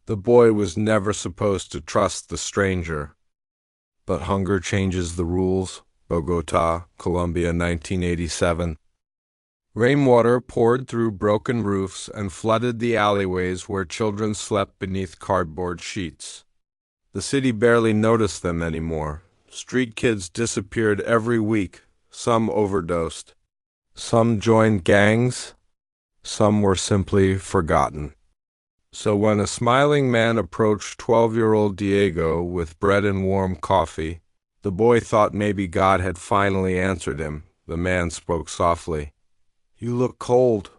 The boy was never supposed to trust the stranger. But hunger changes the rules. Bogota, Colombia, 1987. Rainwater poured through broken roofs and flooded the alleyways where children slept beneath cardboard sheets. The city barely noticed them anymore. Street kids disappeared every week. Some overdosed. Some joined gangs. Some were simply forgotten. So when a smiling man approached 12-year-old Diego with bread and warm coffee, the boy thought maybe God had finally answered him. The man spoke softly. "You look cold."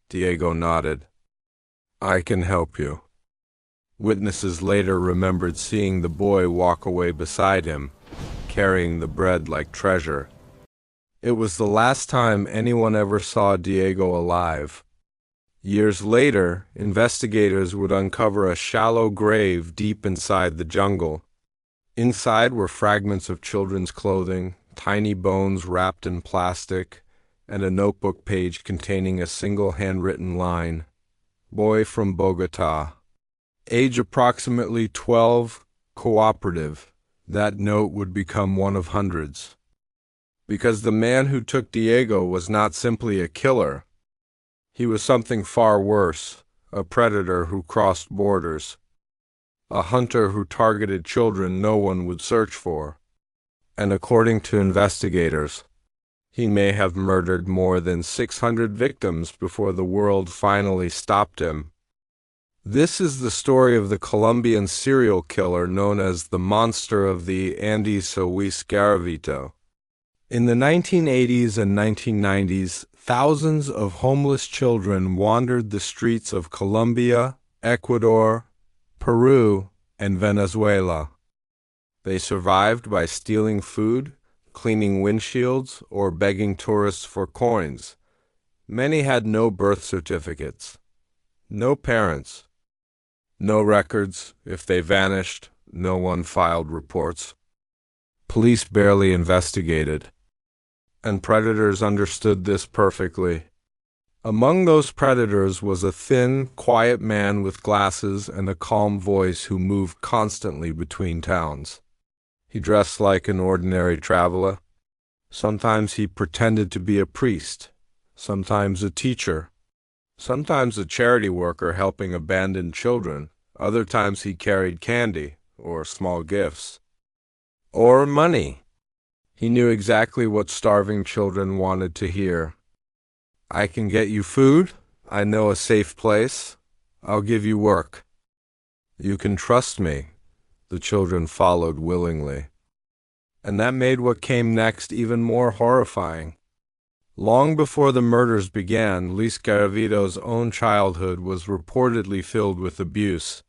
Diego nodded. "I can help you." Witnesses later remembered seeing the boy walk away beside him, carrying the bread like treasure. It was the last time anyone ever saw Diego alive. Years later, investigators would uncover a shallow grave deep inside the jungle. Inside were fragments of children's clothing, tiny bones wrapped in plastic, and a notebook page containing a single handwritten line. "Boy from Bogota. Age approximately 12, cooperative." That note would become one of hundreds. Because the man who took Diego was not simply a killer. He was something far worse, a predator who crossed borders, a hunter who targeted children no one would search for. And according to investigators, he may have murdered more than 600 victims before the world finally stopped him. This is the story of the Colombian serial killer known as the Monster of the Andes, Luis Garavito. In the 1980s and 1990s, thousands of homeless children wandered the streets of Colombia, Ecuador, Peru, and Venezuela. They survived by stealing food, cleaning windshields, or begging tourists for coins. Many had no birth certificates, no parents, no records. If they vanished, no one filed reports. Police barely investigated. And predators understood this perfectly. Among those predators was a thin, quiet man with glasses and a calm voice who moved constantly between towns. He dressed like an ordinary traveler. Sometimes he pretended to be a priest, sometimes a teacher, sometimes a charity worker helping abandoned children. Other times he carried candy, or small gifts, or money. He knew exactly what starving children wanted to hear. "I can get you food. I know a safe place. I'll give you work. You can trust me." The children followed willingly. And that made what came next even more horrifying. Long before the murders began, Luis Garavito's own childhood was reportedly filled with abuse.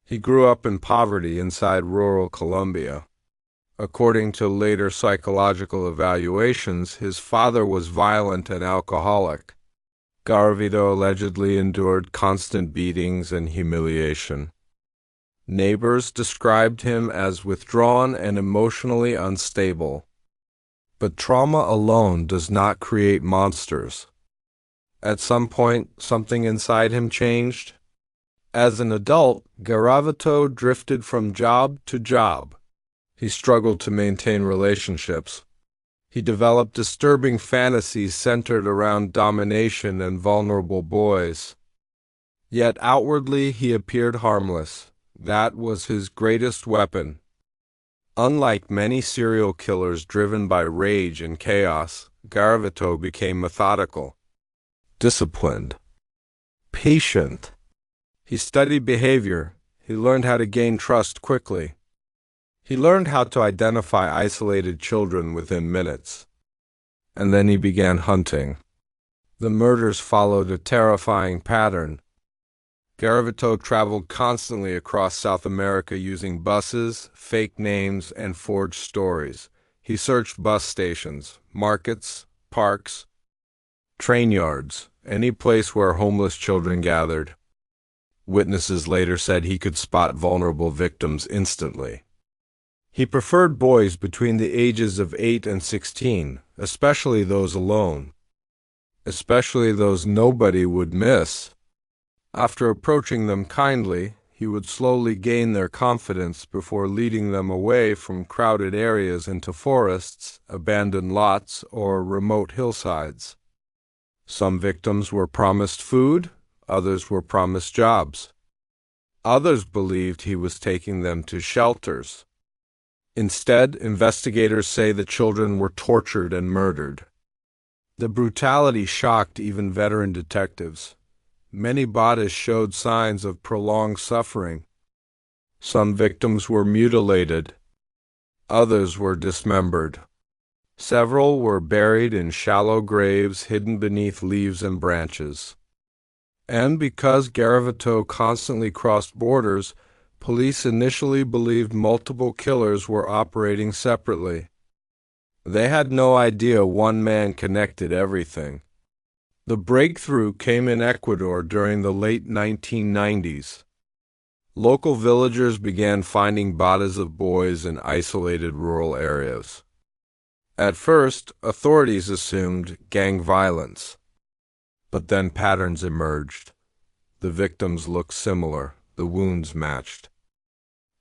He grew up in poverty inside rural Colombia. According to later psychological evaluations, his father was violent and alcoholic. Garavito allegedly endured constant beatings and humiliation. Neighbors described him as withdrawn and emotionally unstable. But trauma alone does not create monsters. At some point, something inside him changed. As an adult, Garavito drifted from job to job. He struggled to maintain relationships. He developed disturbing fantasies centered around domination and vulnerable boys. Yet outwardly he appeared harmless. That was his greatest weapon. Unlike many serial killers driven by rage and chaos, Garavito became methodical, disciplined, patient. He studied behavior. He learned how to gain trust quickly. He learned how to identify isolated children within minutes. And then he began hunting. The murders followed a terrifying pattern. Garavito traveled constantly across South America using buses, fake names, and forged stories. He searched bus stations, markets, parks, train yards, any place where homeless children gathered. Witnesses later said he could spot vulnerable victims instantly. He preferred boys between the ages of 8 and 16, especially those alone, especially those nobody would miss. After approaching them kindly, he would slowly gain their confidence before leading them away from crowded areas into forests, abandoned lots, or remote hillsides. Some victims were promised food, others were promised jobs. Others believed he was taking them to shelters. Instead, investigators say the children were tortured and murdered. The brutality shocked even veteran detectives. Many bodies showed signs of prolonged suffering. Some victims were mutilated. Others were dismembered. Several were buried in shallow graves hidden beneath leaves and branches. And because Garavito constantly crossed borders, police initially believed multiple killers were operating separately. They had no idea one man connected everything. The breakthrough came in Ecuador during the late 1990s. Local villagers began finding bodies of boys in isolated rural areas. At first, authorities assumed gang violence. But then patterns emerged. The victims looked similar, the wounds matched.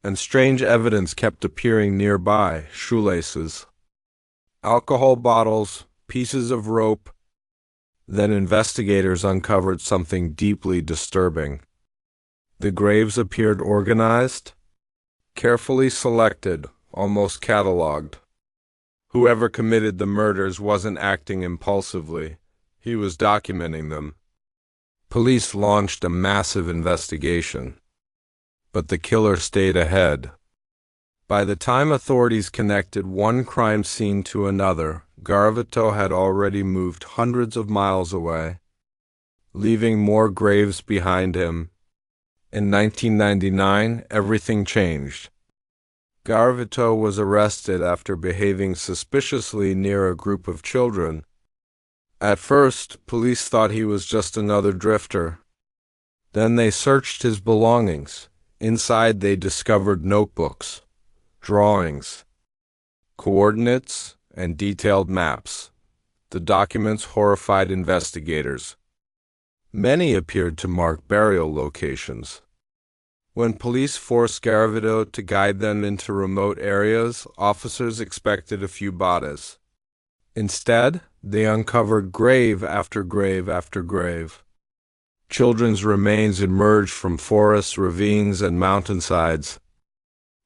And strange evidence kept appearing nearby: shoelaces, alcohol bottles, pieces of rope. Then investigators uncovered something deeply disturbing. The graves appeared organized, carefully selected, almost cataloged. Whoever committed the murders wasn't acting impulsively. He was documenting them. Police launched a massive investigation. But the killer stayed ahead. By the time authorities connected one crime scene to another, Garavito had already moved hundreds of miles away, leaving more graves behind him. In 1999, everything changed. Garavito was arrested after behaving suspiciously near a group of children. At first, police thought he was just another drifter. Then they searched his belongings. Inside, they discovered notebooks, drawings, coordinates, and detailed maps. The documents horrified investigators. Many appeared to mark burial locations. When police forced Garavito to guide them into remote areas, officers expected a few bodies. Instead, they uncovered grave after grave after grave. Children's remains emerged from forests, ravines, and mountainsides.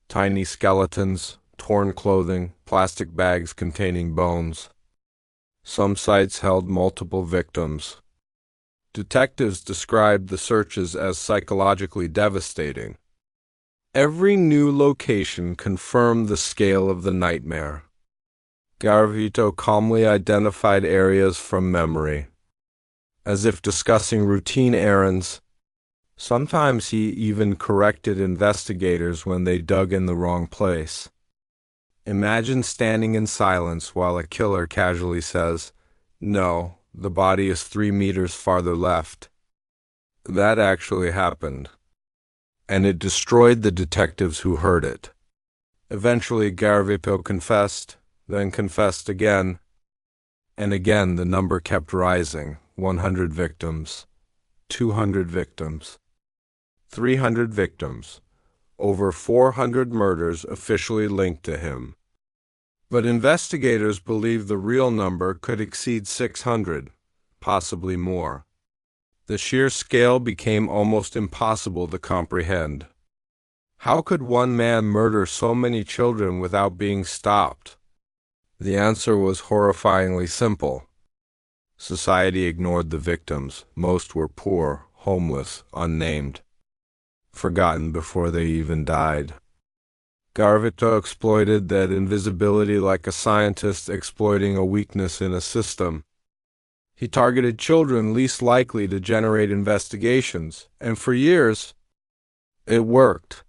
Tiny skeletons, torn clothing, plastic bags containing bones. Some sites held multiple victims. Detectives described the searches as psychologically devastating. Every new location confirmed the scale of the nightmare. Garavito calmly identified areas from memory, as if discussing routine errands. Sometimes he even corrected investigators when they dug in the wrong place. Imagine standing in silence while a killer casually says, "No, the body is 3 meters farther left." That actually happened, and it destroyed the detectives who heard it. Eventually, Garavito confessed, then confessed again. And again, the number kept rising: 100 victims, 200 victims, 300 victims, over 400 murders officially linked to him. But investigators believe the real number could exceed 600, possibly more. The sheer scale became almost impossible to comprehend. How could one man murder so many children without being stopped? The answer was horrifyingly simple. Society ignored the victims. Most were poor, homeless, unnamed, forgotten before they even died. Garavito exploited that invisibility like a scientist exploiting a weakness in a system. He targeted children least likely to generate investigations, and for years, it worked.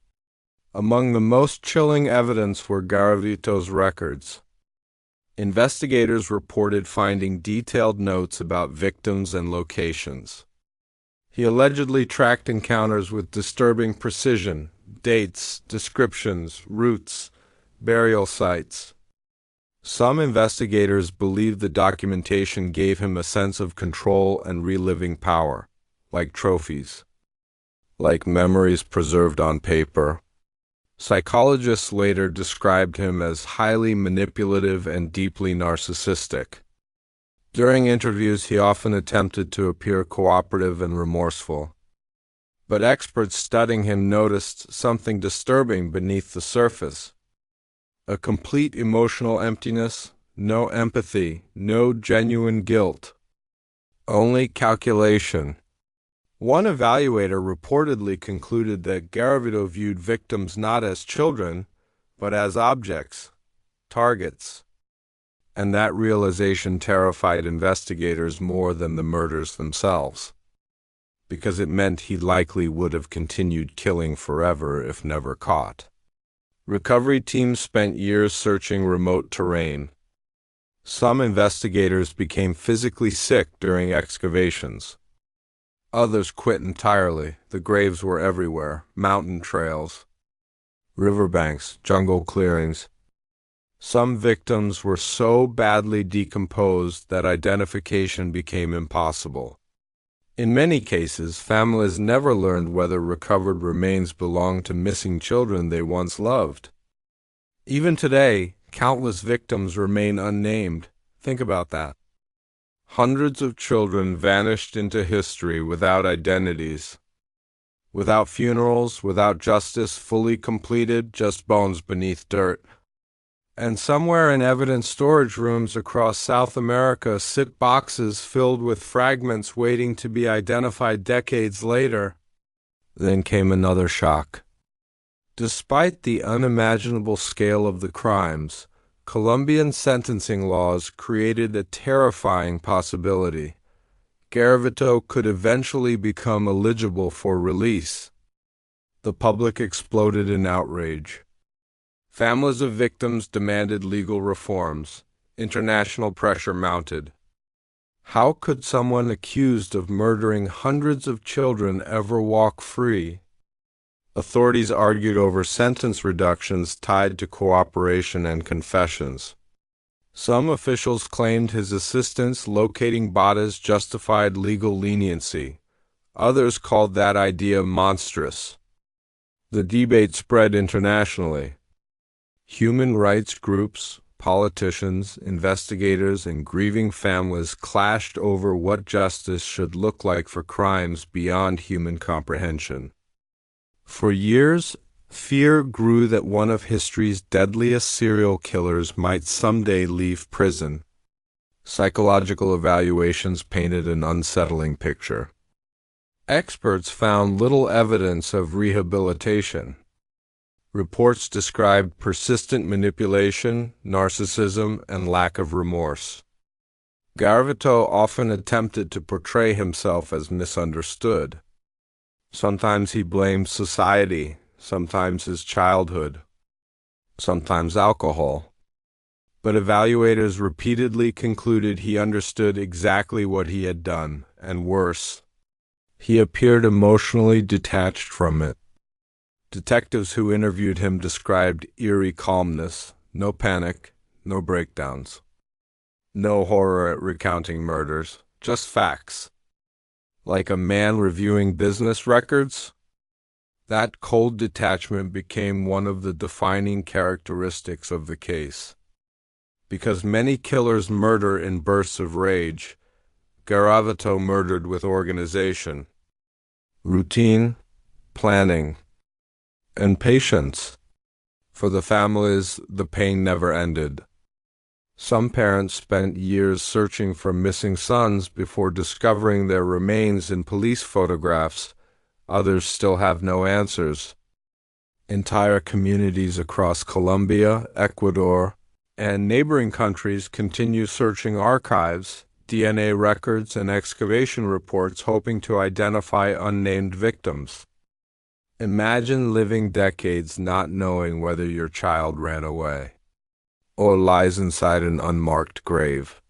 Among the most chilling evidence were Garavito's records. Investigators reported finding detailed notes about victims and locations. He allegedly tracked encounters with disturbing precision: dates, descriptions, routes, burial sites. Some investigators believed the documentation gave him a sense of control and reliving power, like trophies. like memories preserved on paper. Psychologists later described him as highly manipulative and deeply narcissistic. During interviews, he often attempted to appear cooperative and remorseful. But experts studying him noticed something disturbing beneath the surface. A complete emotional emptiness, no empathy, no genuine guilt. Only calculation. One evaluator reportedly concluded that Garavito viewed victims not as children, but as objects, targets. And that realization terrified investigators more than the murders themselves, because it meant he likely would have continued killing forever if never caught. Recovery teams spent years searching remote terrain. Some investigators became physically sick during excavations. Others quit entirely. The graves were everywhere: mountain trails, riverbanks, jungle clearings. Some victims were so badly decomposed that identification became impossible. In many cases, families never learned whether recovered remains belonged to missing children they once loved. Even today, countless victims remain unnamed. Think about that. Hundreds of children vanished into history without identities, without funerals, without justice fully completed, just bones beneath dirt. And somewhere in evidence storage rooms across South America sit boxes filled with fragments waiting to be identified decades later. Then came another shock. Despite the unimaginable scale of the crimes, Colombian sentencing laws created a terrifying possibility. Garavito could eventually become eligible for release. The public exploded in outrage. Families of victims demanded legal reforms. International pressure mounted. How could someone accused of murdering hundreds of children ever walk free? Authorities argued over sentence reductions tied to cooperation and confessions. Some officials claimed his assistance locating bodies justified legal leniency. Others called that idea monstrous. The debate spread internationally. Human rights groups, politicians, investigators, and grieving families clashed over what justice should look like for crimes beyond human comprehension. For years, fear grew that one of history's deadliest serial killers might someday leave prison. Psychological evaluations painted an unsettling picture. Experts found little evidence of rehabilitation. Reports described persistent manipulation, narcissism, and lack of remorse. Garavito often attempted to portray himself as misunderstood. Sometimes he blamed society, sometimes his childhood, sometimes alcohol. But evaluators repeatedly concluded he understood exactly what he had done, and worse, he appeared emotionally detached from it. Detectives who interviewed him described eerie calmness, no panic, no breakdowns, no horror at recounting murders, just facts. Like a man reviewing business records. That cold detachment became one of the defining characteristics of the case. Because many killers murder in bursts of rage, Garavito murdered with organization, routine, planning, and patience. For the families, the pain never ended. Some parents spent years searching for missing sons before discovering their remains in police photographs. Others still have no answers. Entire communities across Colombia, Ecuador, and neighboring countries continue searching archives, DNA records, and excavation reports hoping to identify unnamed victims. Imagine living decades not knowing whether your child ran away or lies inside an unmarked grave.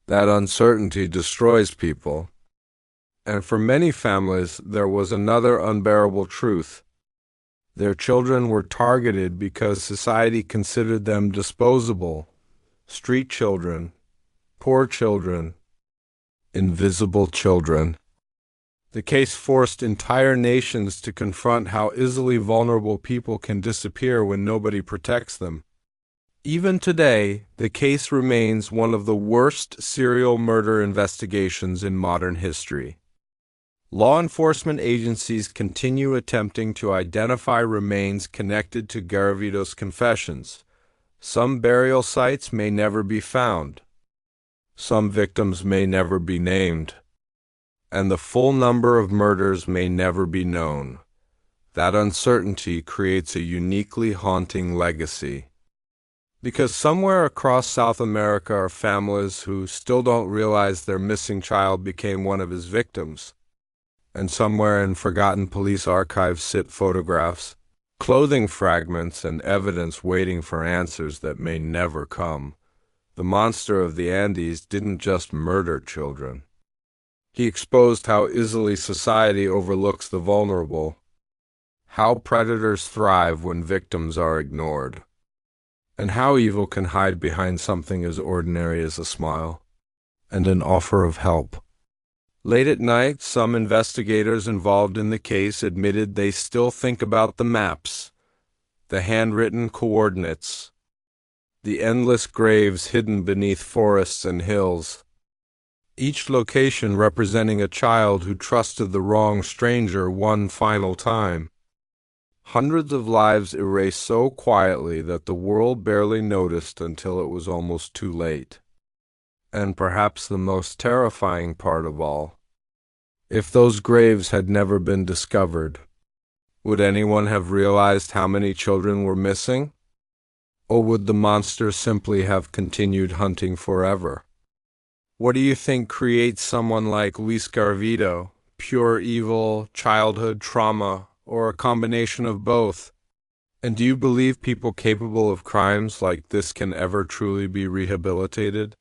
That uncertainty destroys people. And for many families, there was another unbearable truth. Their children were targeted because society considered them disposable. Street children, poor children, invisible children. The case forced entire nations to confront how easily vulnerable people can disappear when nobody protects them. Even today, the case remains one of the worst serial murder investigations in modern history. Law enforcement agencies continue attempting to identify remains connected to Garavito's confessions. Some burial sites may never be found. Some victims may never be named. And the full number of murders may never be known. That uncertainty creates a uniquely haunting legacy. Because somewhere across South America are families who still don't realize their missing child became one of his victims. And somewhere in forgotten police archives sit photographs, clothing fragments, and evidence waiting for answers that may never come. The monster of the Andes didn't just murder children. He exposed how easily society overlooks the vulnerable, how predators thrive when victims are ignored, and how evil can hide behind something as ordinary as a smile and an offer of help. Late at night, some investigators involved in the case admitted they still think about the maps, the handwritten coordinates, the endless graves hidden beneath forests and hills, each location representing a child who trusted the wrong stranger one final time. Hundreds of lives erased so quietly that the world barely noticed until it was almost too late. And perhaps the most terrifying part of all, if those graves had never been discovered, would anyone have realized how many children were missing? Or would the monster simply have continued hunting forever? What do you think creates someone like Luis Garavito? Pure evil, childhood trauma, or a combination of both? And do you believe people capable of crimes like this can ever truly be rehabilitated?